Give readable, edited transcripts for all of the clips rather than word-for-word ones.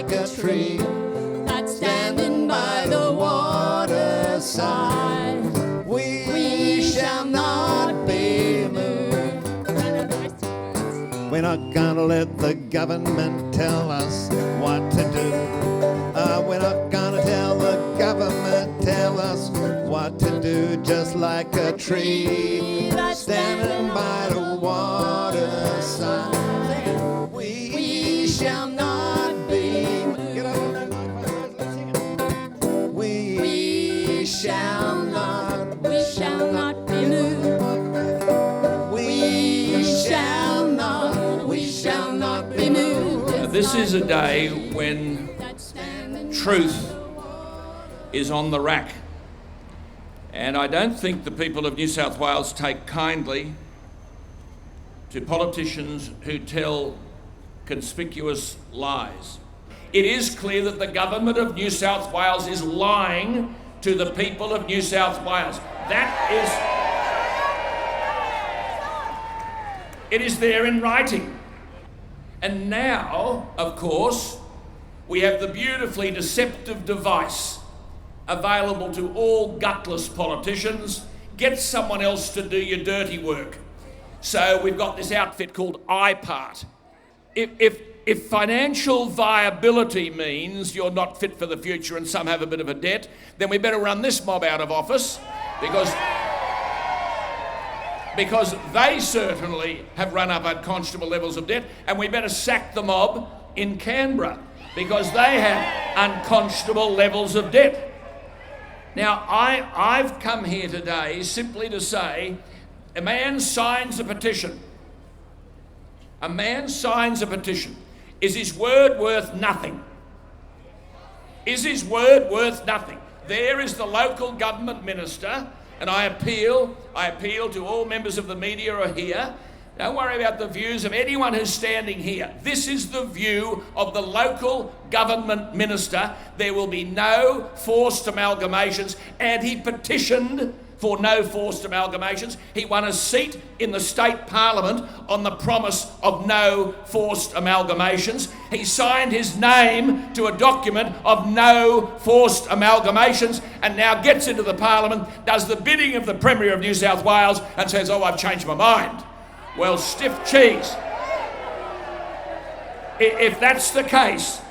like a tree that's standing by the waterside. We shall not be moved. We're not gonna let the government tell us what to do. We're not gonna tell the government tell us what to do. Just like a tree that's standing by the waterside. We shall not be moved. Get up. We shall not be moved. We shall not be moved. This is a day when truth is on the rack. And I don't think the people of New South Wales take kindly to politicians who tell conspicuous lies. It is clear that the government of New South Wales is lying to the people of New South Wales. It is there in writing. And now, of course, we have the beautifully deceptive device available to all gutless politicians. Get someone else to do your dirty work. So we've got this outfit called iPart. If financial viability means you're not fit for the future and some have a bit of a debt, then we better run this mob out of office because they certainly have run up unconscionable levels of debt, and we better sack the mob in Canberra because they have unconscionable levels of debt. Now, I've come here today simply to say, a man signs a petition. A man signs a petition. Is his word worth nothing? Is his word worth nothing? There is the local government minister, and I appeal to all members of the media who are here. Don't worry about the views of anyone who's standing here. This is the view of the local government minister. There will be no forced amalgamations, and he petitioned for no forced amalgamations. He won a seat in the state parliament on the promise of no forced amalgamations. He signed his name to a document of no forced amalgamations, and now gets into the parliament, does the bidding of the Premier of New South Wales and says, oh, I've changed my mind. Well, stiff cheese. If that's the case,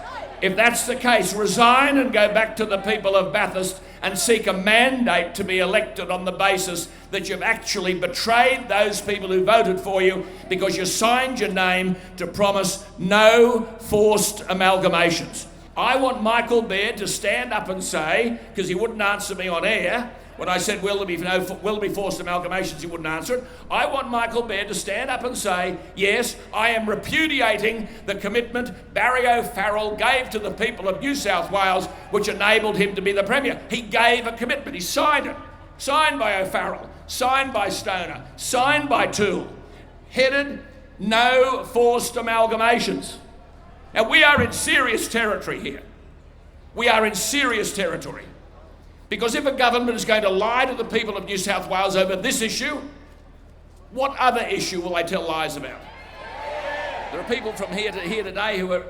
resign and go back to the people of Bathurst and seek a mandate to be elected on the basis that you've actually betrayed those people who voted for you because you signed your name to promise no forced amalgamations. I want Michael Baird to stand up and say, because he wouldn't answer me on air, when I said, will there be forced amalgamations, he wouldn't answer it. I want Michael Baird to stand up and say, yes, I am repudiating the commitment Barry O'Farrell gave to the people of New South Wales, which enabled him to be the Premier. He gave a commitment. He signed it. Signed by O'Farrell, signed by Stoner, signed by Toole, headed no forced amalgamations. Now, we are in serious territory here. We are in serious territory. Because if a government is going to lie to the people of New South Wales over this issue, what other issue will they tell lies about? There are people from here today who are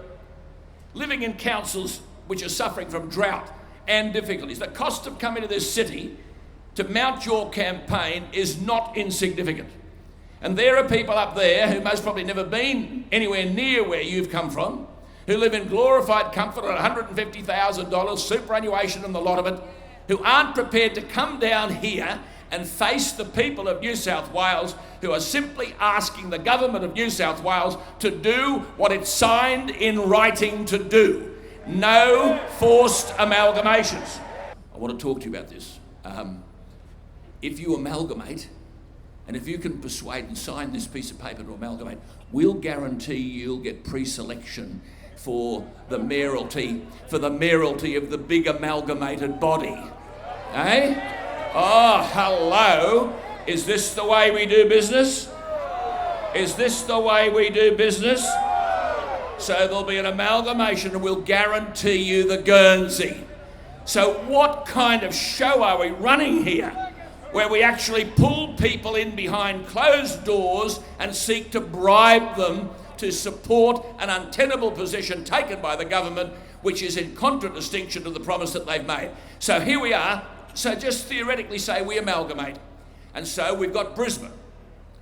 living in councils which are suffering from drought and difficulties. The cost of coming to this city to mount your campaign is not insignificant. And there are people up there who most probably never been anywhere near where you've come from, who live in glorified comfort on $150,000, superannuation and the lot of it, who aren't prepared to come down here and face the people of New South Wales, who are simply asking the government of New South Wales to do what it signed in writing to do. No forced amalgamations. I want to talk to you about this. If you amalgamate, and if you can persuade and sign this piece of paper to amalgamate, we'll guarantee you'll get pre-selection for the mayoralty of the big amalgamated body. Eh? Oh, hello. Is this the way we do business? Is this the way we do business? So there'll be an amalgamation and we'll guarantee you the Guernsey. So what kind of show are we running here, where we actually pull people in behind closed doors and seek to bribe them to support an untenable position taken by the government, which is in contradistinction to the promise that they've made. So here we are. So just theoretically say we amalgamate. And so we've got Brisbane,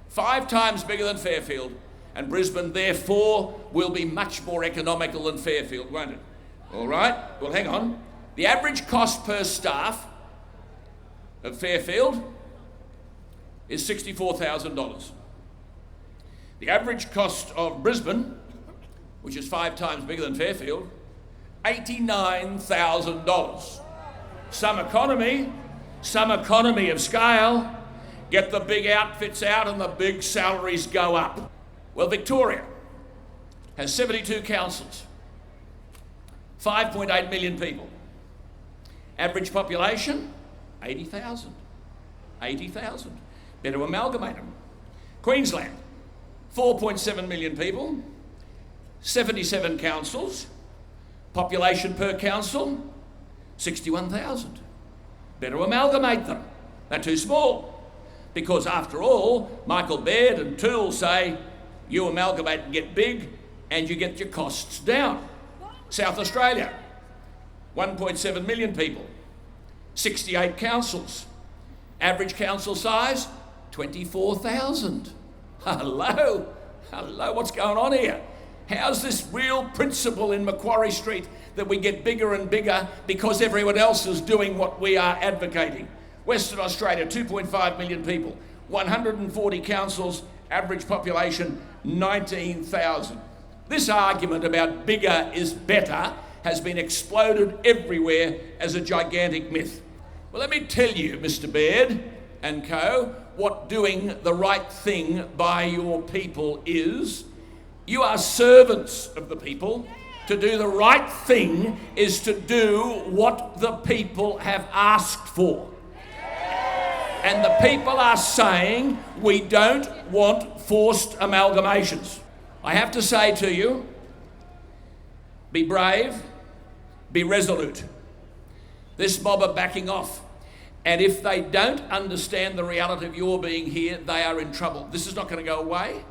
5 times bigger than Fairfield, and Brisbane therefore will be much more economical than Fairfield, won't it? All right, well hang on. The average cost per staff of Fairfield is $64,000. The average cost of Brisbane, which is 5 times bigger than Fairfield, $89,000. Some economy of scale, get the big outfits out and the big salaries go up. Well, Victoria has 72 councils, 5.8 million people. Average population, 80,000. 80,000. Better amalgamate them. Queensland, 4.7 million people, 77 councils, population per council, 61,000. Better amalgamate them. They're too small. Because after all, Michael Baird and Toole say, you amalgamate and get big, and you get your costs down. South Australia, 1.7 million people, 68 councils. Average council size, 24,000. Hello, what's going on here? How's this real principle in Macquarie Street that we get bigger and bigger because everyone else is doing what we are advocating? Western Australia, 2.5 million people, 140 councils, average population, 19,000. This argument about bigger is better has been exploded everywhere as a gigantic myth. Well, let me tell you, Mr. Baird and co, what doing the right thing by your people is. You are servants of the people. To do the right thing is to do what the people have asked for. And the people are saying, we don't want forced amalgamations. I have to say to you, be brave, be resolute. This mob are backing off. And if they don't understand the reality of your being here, they are in trouble. This is not going to go away.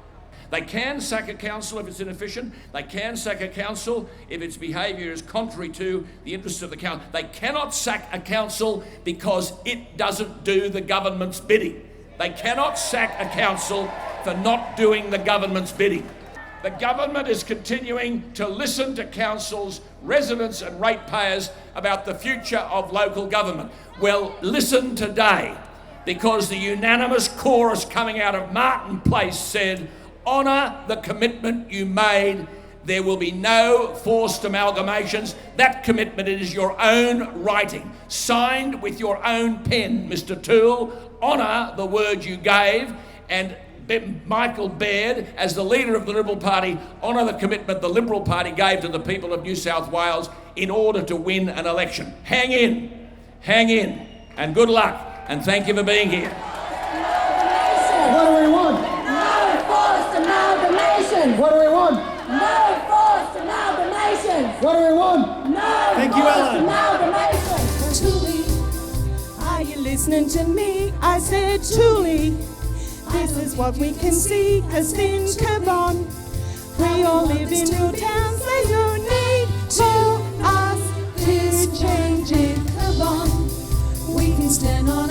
They can sack a council if it's inefficient. They can sack a council if its behaviour is contrary to the interests of the council. They cannot sack a council because it doesn't do the government's bidding. They cannot sack a council for not doing the government's bidding. The government is continuing to listen to councils, residents and ratepayers about the future of local government. Well, listen today, because the unanimous chorus coming out of Martin Place said, honour the commitment you made. There will be no forced amalgamations. That commitment is your own writing, signed with your own pen, Mr. Toole. Honour the word you gave, and Michael Baird, as the leader of the Liberal Party, honour the commitment the Liberal Party gave to the people of New South Wales in order to win an election. Hang in, and good luck, and thank you for being here. What do we want? No forced amalgamation! What do we want? No forced amalgamation! What do we want? No Thank you, forced Ellen. amalgamation! Truly, are you listening to me? I said truly, this is what we can see as things come on. We all live in real towns, there's no need for us to change it. Come on, we can stand on